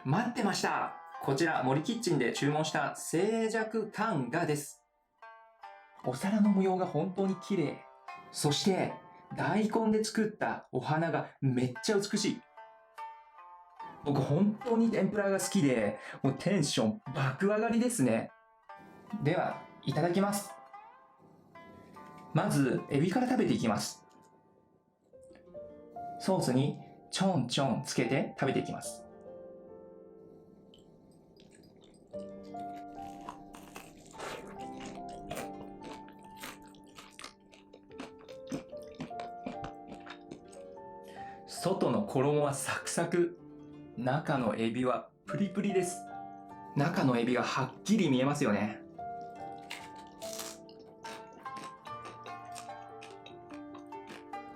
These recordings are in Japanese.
待ってました。こちら森キッチンで注文した静寂カ画です。お皿の模様が本当に綺麗。そして大根で作ったお花がめっちゃ美しい。僕本当に天ぷらが好きで、もうテンション爆上がりですね。では、いただきます。まず、エビから食べていきます。ソースにちょんちょんつけて食べていきます。外の衣はサクサク、中のエビはプリプリです。中のエビがはっきり見えますよね。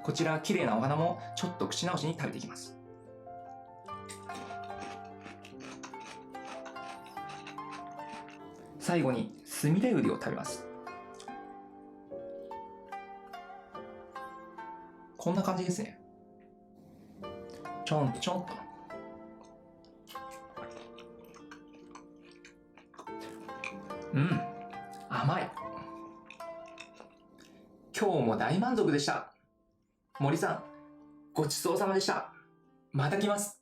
こちら綺麗なお花もちょっと口直しに食べていきます。最後にスミレウリを食べます。こんな感じですね。ちょんちょんと。甘い。今日も大満足でした。森さん、ごちそうさまでした。また来ます。